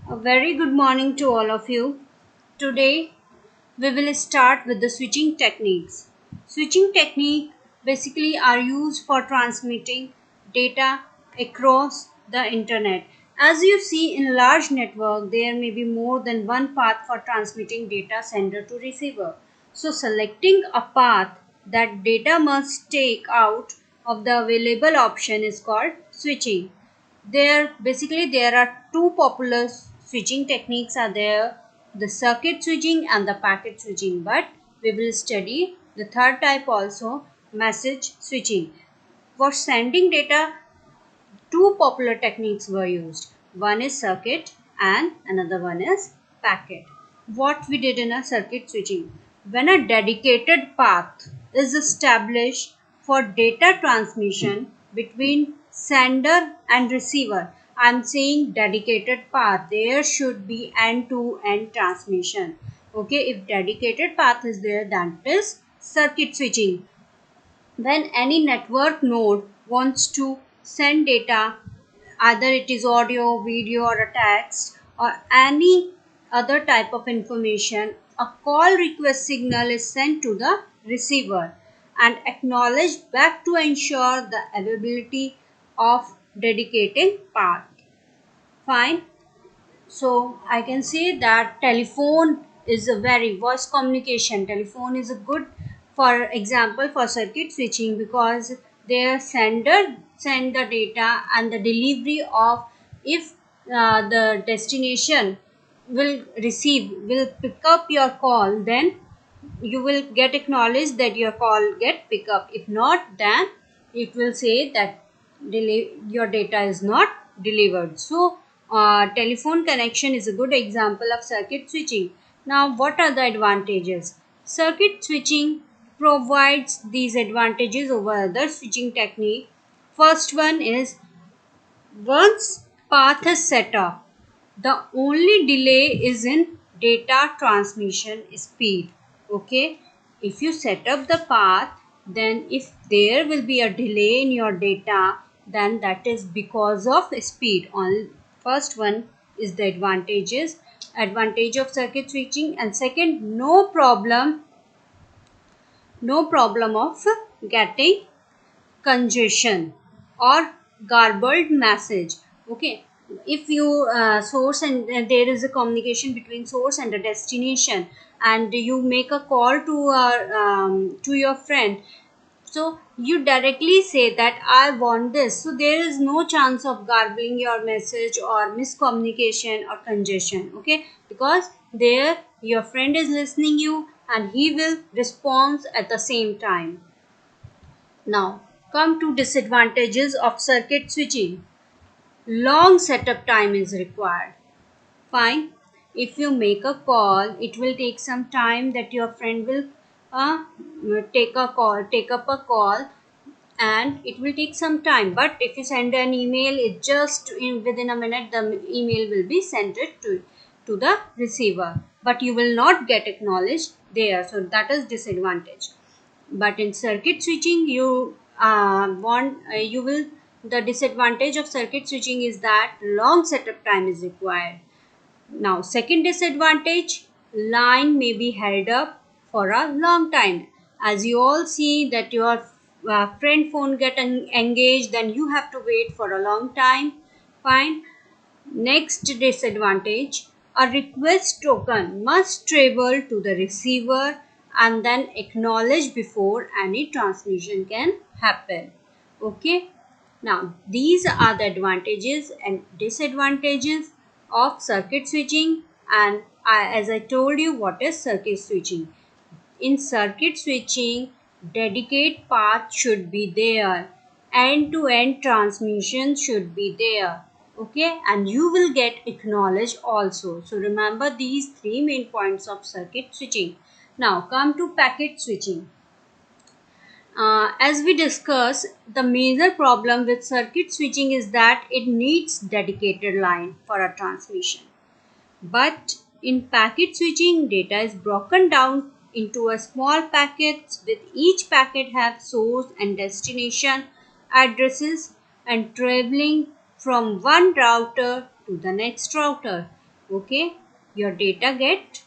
A very good morning to all of you. Today we will start with the switching techniques. Switching technique basically are used for transmitting data across the internet. As you see in large network, there may be more than one path for transmitting data sender to receiver. So selecting a path that data must take out of the available option is called switching. There are two popular switching techniques are there, the circuit switching and the packet switching, but we will study the third type also, message switching. For sending data, two popular techniques were used. One is circuit and another one is packet. What we did in a circuit switching, when a dedicated path is established for data transmission between sender and receiver, I am saying dedicated path, there should be end to end transmission. Okay, if dedicated path is there, that is circuit switching. When any network node wants to send data, either it is audio, video or a text or any other type of information, a call request signal is sent to the receiver and acknowledged back to ensure the availability of dedicating path. Fine. So I can say that telephone is a very voice communication. Telephone is a good, for example, for circuit switching because their sender send the data and the delivery of, if the destination will pick up your call, then you will get acknowledged that your call get pick up. If not, then it will say that your data is not delivered. So telephone connection is a good example of circuit switching. Now what are the advantages? Circuit switching provides these advantages over other switching technique. First one is, once path is set up, the only delay is in data transmission speed. Okay, if you set up the path, then if there will be a delay in your data, then that is because of speed. On first one is the advantage of circuit switching, and second, no problem of getting congestion or garbled message. Okay, if you source and there is a communication between source and the destination, and you make a call to your friend, so you directly say that I want this, so there is no chance of garbling your message or miscommunication or congestion. Okay, because there your friend is listening you and he will respond at the same time. Now, come to disadvantages of circuit switching. Long setup time is required. Fine. If you make a call, it will take some time that your friend will take up a call, and it will take some time. But if you send an email, it just within a minute the email will be sent it to the receiver. But you will not get acknowledged there. So that is disadvantage. But in circuit switching, you will the disadvantage of circuit switching is that long setup time is required. Now second disadvantage, line may be held up for a long time. As you all see that your friend phone get engaged, then you have to wait for a long time. Fine. Next disadvantage, a request token must travel to the receiver and then acknowledge before any transmission can happen. Okay. Now, these are the advantages and disadvantages of circuit switching, and as I told you, what is circuit switching? In circuit switching, dedicate path should be there, end-to-end transmission should be there. Okay, and you will get acknowledged also. So remember these three main points of circuit switching. Now come to packet switching. As we discussed, the major problem with circuit switching is that it needs dedicated line for a transmission. But in packet switching, data is broken down into a small packets, with each packet have source and destination addresses and traveling from one router to the next router. Okay, your data get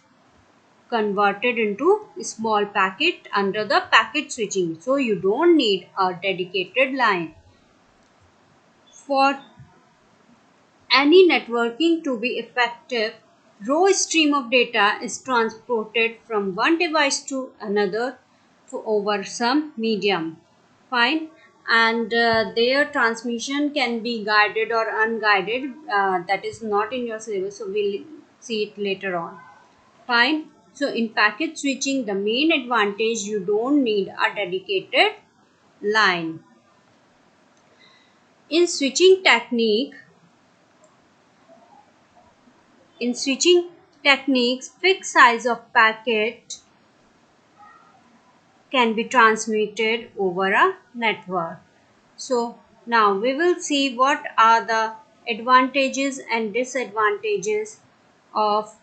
converted into small packet under the packet switching. So you don't need a dedicated line. For any networking to be effective, raw stream of data is transported from one device to another over some medium. Fine. And their transmission can be guided or unguided. That is not in your syllabus, so we'll see it later on. Fine. So in packet switching, the main advantage, you don't need a dedicated line. In switching technique, in switching techniques, fixed size of packet can be transmitted over a network. So now we will see what are the advantages and disadvantages of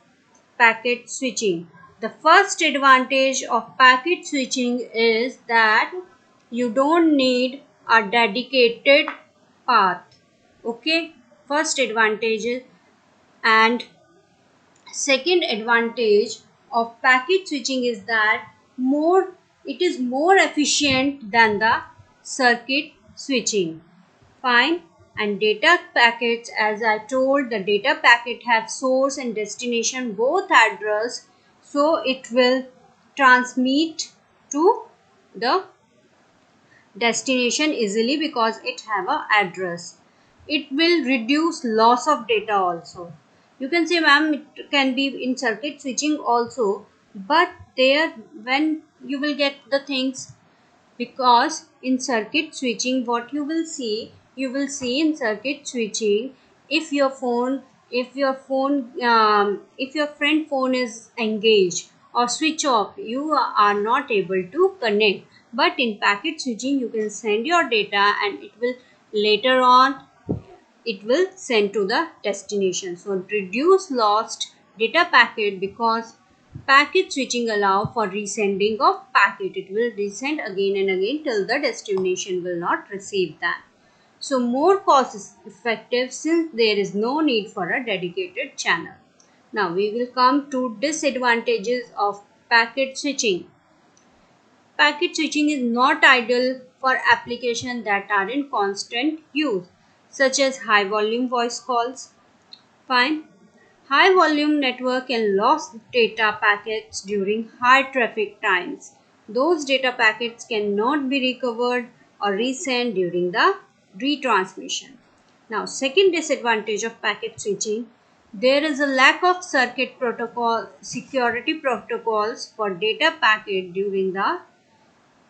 packet switching. The first advantage of packet switching is that you don't need a dedicated path. Okay, first advantage is, and second advantage of packet switching is that it is more efficient than the circuit switching. Fine. And data packets, as I told, the data packet have source and destination both address, so it will transmit to the destination easily because it have a address. It will reduce loss of data also. You can say, ma'am, it can be in circuit switching also, but there when you will get the things, because in circuit switching what you will see in circuit switching, if your phone if your friend phone is engaged or switch off, you are not able to connect. But in packet switching you can send your data and it will later on it will send to the destination. So reduce lost data packet, because packet switching allow for resending of packet. It will resend again and again till the destination will not receive that. So more cost effective since there is no need for a dedicated channel. Now we will come to disadvantages of packet switching. Packet switching is not ideal for applications that are in constant use, such as high volume voice calls. Fine. High volume network can lose data packets during high traffic times. Those data packets cannot be recovered or resent during the retransmission. Now, second disadvantage of packet switching, there is a lack of circuit protocol security protocols for data packet during the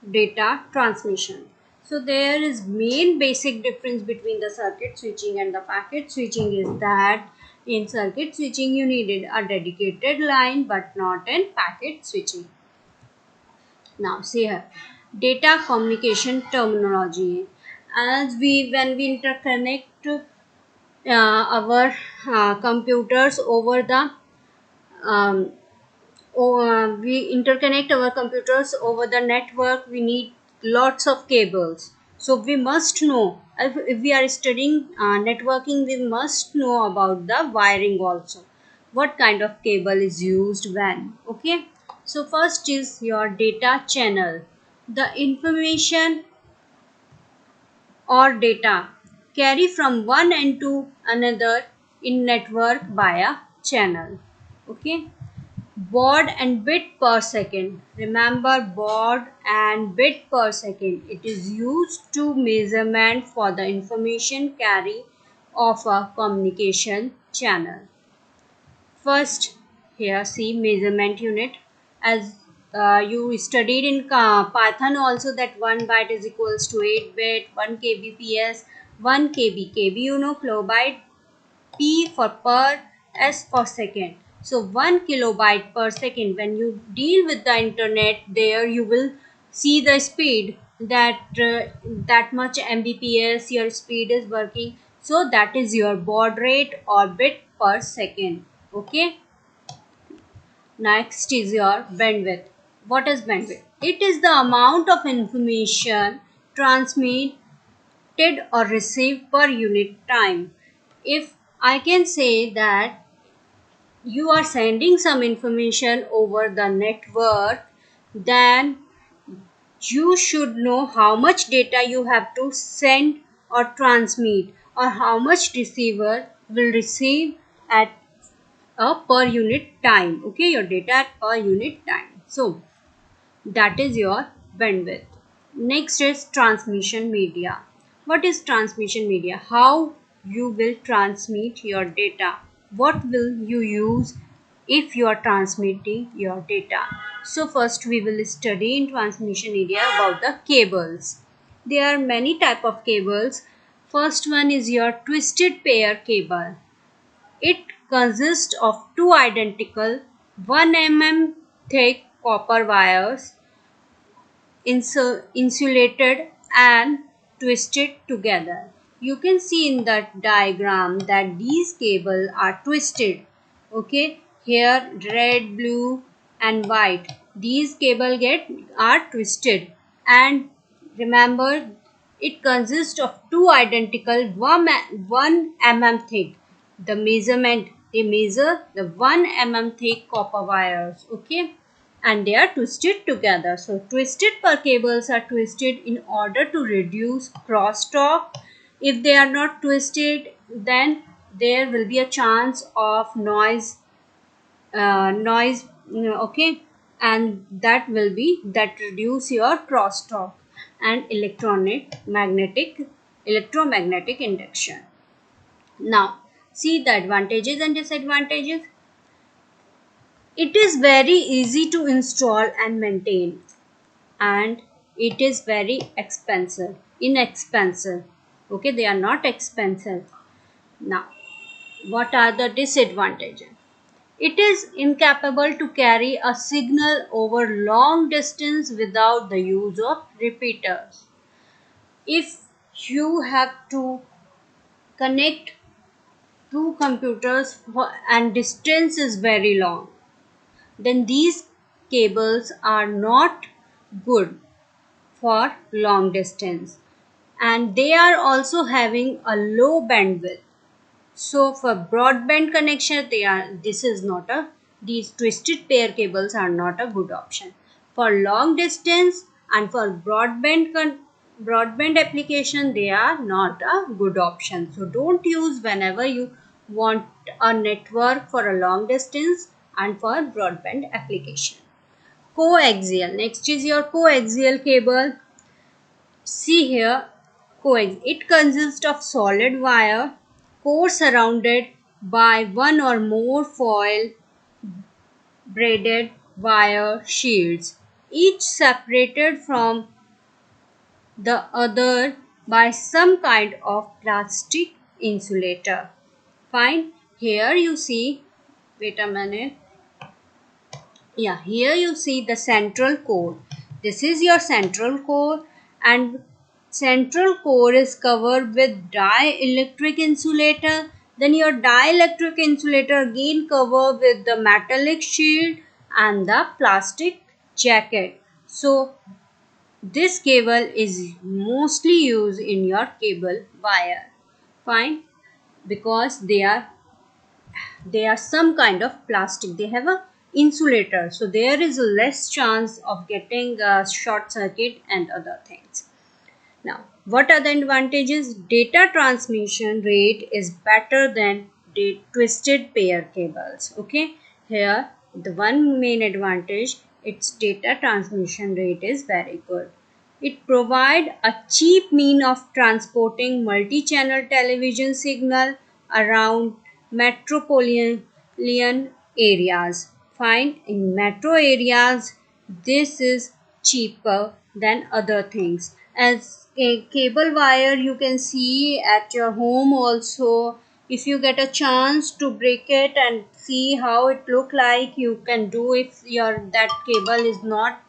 data transmission. So there is main basic difference between the circuit switching and the packet switching is that in circuit switching you needed a dedicated line but not in packet switching. Now see here, data communication terminology. As when we interconnect our computers over the um, we interconnect our computers over the network, we need lots of cables. So we must know, if we are studying networking, we must know about the wiring also, what kind of cable is used when. Okay, so first is your data channel. The information or data carry from one end to another in network via channel. Okay, baud and bit per second. Remember, baud and bit per second. It is used to measurement for the information carry of a communication channel. First, here see measurement unit. As you studied in Python also, that 1 byte is equals to 8 bit, 1 kbps, 1 kb. Kb you know, kilobyte. P for per, S for second. So 1 kilobyte per second. When you deal with the internet, there you will see the speed that that much Mbps your speed is working. So that is your baud rate or bit per second. Okay. Next is your bandwidth. What is bandwidth? It is the amount of information transmitted or received per unit time. If I can say that you are sending some information over the network, then you should know how much data you have to send or transmit, or how much receiver will receive at a per unit time. Okay, your data at per unit time. So that is your bandwidth. Next is transmission media. What is transmission media? How you will transmit your data. What will you use if you are transmitting your data? So first we will study in transmission media about the cables. There are many type of cables. First one is your twisted pair cable. It consists of two identical 1 mm thick copper wires insulated and twisted together. You can see in that diagram that these cables are twisted. Okay, here red, blue and white. These cable are twisted, and remember it consists of two identical 1 mm thick. The measurement, they measure the 1 mm thick copper wires. Okay, and they are twisted together. So twisted per cables are twisted in order to reduce crosstalk. If they are not twisted, then there will be a chance of noise, okay, and that will be that reduce your crosstalk and electromagnetic induction. Now see the advantages and disadvantages. It is very easy to install and maintain, and it is very inexpensive. Okay, they are not expensive. Now what are the disadvantages? It is incapable to carry a signal over long distance without the use of repeaters. If you have to connect two computers and distance is very long, then these cables are not good for long distance, and they are also having a low bandwidth. So for broadband connection, these twisted pair cables are not a good option. For long distance and for broadband application, they are not a good option. So don't use whenever you want a network for a long distance and for broadband application. Coaxial. Next is your coaxial cable. See here, it consists of solid wire core surrounded by one or more foil braided wire shields, each separated from the other by some kind of plastic insulator. Fine. Here you see, wait a minute. Yeah, here you see the central core. This is your central core, and central core is covered with dielectric insulator. Then your dielectric insulator again covered with the metallic shield and the plastic jacket. So this cable is mostly used in your cable wire. Fine, because they are some kind of plastic. They have a insulator, so there is less chance of getting a short circuit and other things. Now what are the advantages? Data transmission rate is better than the twisted pair cables. Okay, here the one main advantage, its data transmission rate is very good. It provides a cheap mean of transporting multi-channel television signal around metropolitan areas. Fine, in metro areas, this is cheaper than other things. As a cable wire, you can see at your home also. If you get a chance to break it and see how it look like, you can do. If that cable is not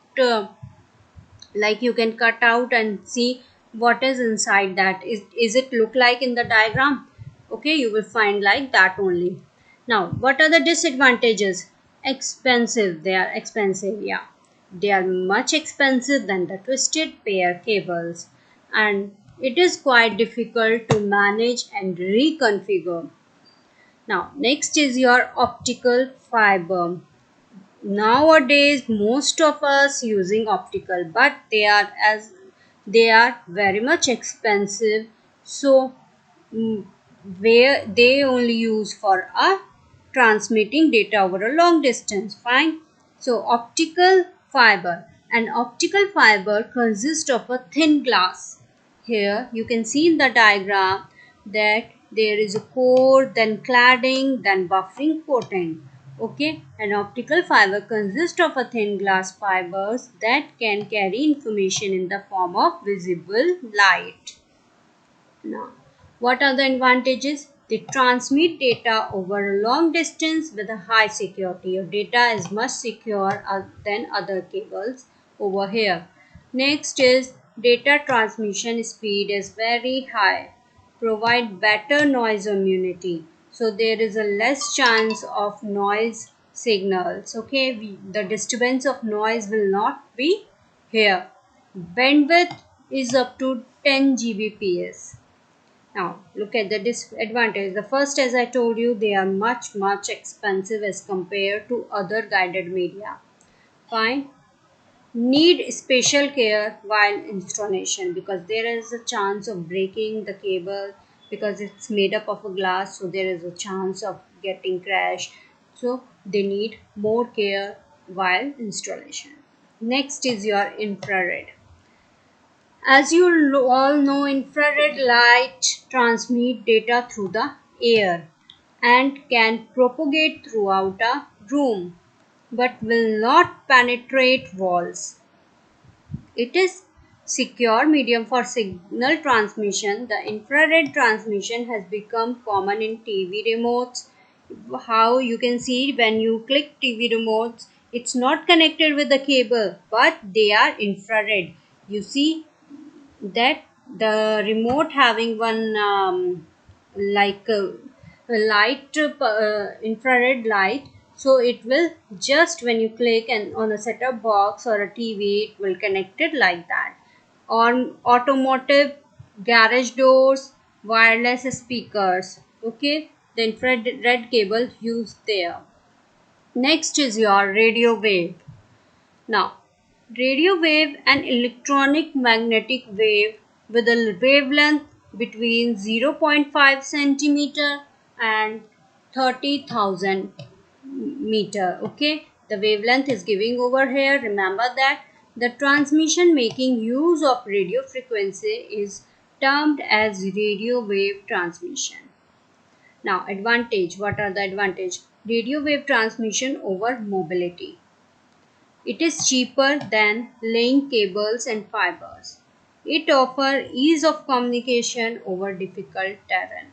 like, you can cut out and see what is inside that. Is it look like in the diagram? Okay, you will find like that only. Now what are the disadvantages? Expensive. They are expensive. Yeah, they are much expensive than the twisted pair cables, and it is quite difficult to manage and reconfigure. Now next is your optical fiber. Nowadays most of us using optical, but they are very much expensive, so mm, where they only use for transmitting data over a long distance. Fine. So optical fiber. An optical fiber consists of a thin glass. Here you can see in the diagram that there is a core, then cladding, then buffering coating. Okay, an optical fiber consists of a thin glass fibers that can carry information in the form of visible light. Now, what are the advantages? They transmit data over a long distance with a high security. Your data is much secure than other cables over here. Next is data transmission speed is very high. Provide better noise immunity. So there is a less chance of noise signals. Okay, the disturbance of noise will not be here. Bandwidth is up to 10 Gbps. Now, look at the disadvantage. The first, as I told you, they are much expensive as compared to other guided media. Fine. Need special care while installation because there is a chance of breaking the cable because it's made up of a glass, so there is a chance of getting crashed. So they need more care while installation. Next is your infrared. As you all know, infrared light transmit data through the air and can propagate throughout a room but will not penetrate walls. It is secure medium for signal transmission. The infrared transmission has become common in TV remotes. How you can see when you click TV remotes, it's not connected with the cable, but they are infrared. You see that the remote having one like a light infrared light, so it will just when you click and on a set-top box or a TV it will connect it like that. On automotive, garage doors, wireless speakers, okay, the infrared cable used there. Next is your radio wave. Now, radio wave an electronic magnetic wave with a wavelength between 0.5 centimeter and 30,000 meter. Okay, the wavelength is giving over here. Remember that the transmission making use of radio frequency is termed as radio wave transmission. Now, advantage. What are the advantage? Radio wave transmission over mobility. It is cheaper than laying cables and fibers. It offers ease of communication over difficult terrain.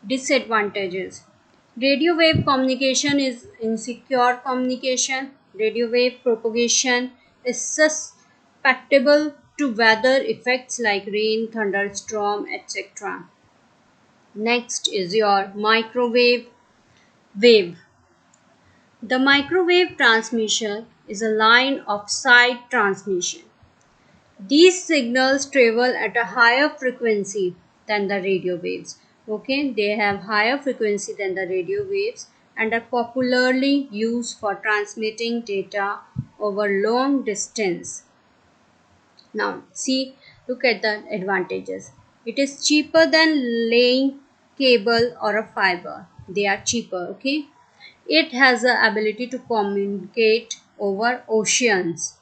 Disadvantages. Radio wave communication is insecure communication. Radio wave propagation is susceptible to weather effects like rain, thunderstorm, etc. Next is your microwave wave. The microwave transmission is a line of sight transmission. These signals travel at a higher frequency than the radio waves. Okay, they have higher frequency than the radio waves and are popularly used for transmitting data over long distance. Now, see, look at the advantages. It is cheaper than laying cable or a fiber. They are cheaper, okay? It has the ability to communicate over oceans.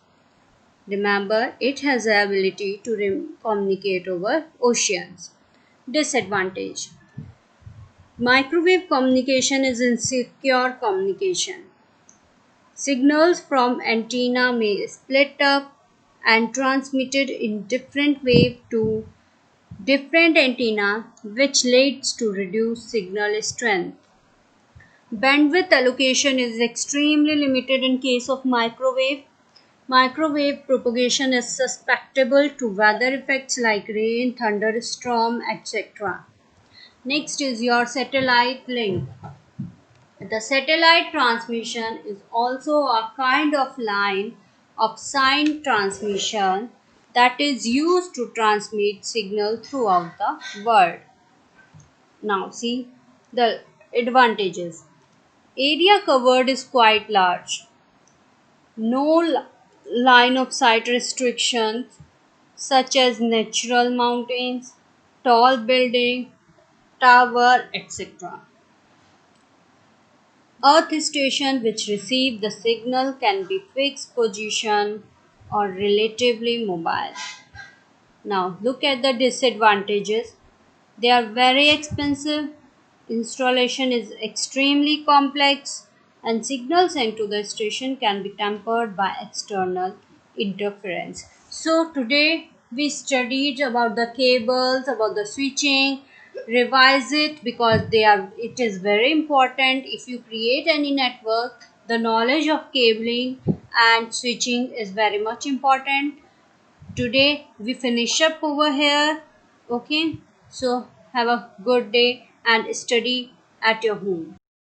Remember, it has the ability to communicate over oceans. Disadvantage. Microwave communication is insecure communication. Signals from antenna may split up and transmitted in different wave to different antenna, which leads to reduced signal strength. Bandwidth allocation is extremely limited in case of microwave. Microwave propagation is susceptible to weather effects like rain, thunderstorm, etc. Next is your satellite link. The satellite transmission is also a kind of line of sign transmission that is used to transmit signal throughout the world. Now see, the Advantages. Area covered is quite large. No line of sight restrictions such as natural mountains, tall building, tower, etc. Earth station which receive the signal can be fixed position or relatively mobile. Now look at the disadvantages. They are very expensive, installation is extremely complex, and signals sent to the station can be tampered by external interference. So today we studied about the cables, about the switching. Revise it because it is very important. If you create any network, the knowledge of cabling and switching is very much important. Today we finish up over here. Okay, so have a good day and study at your home.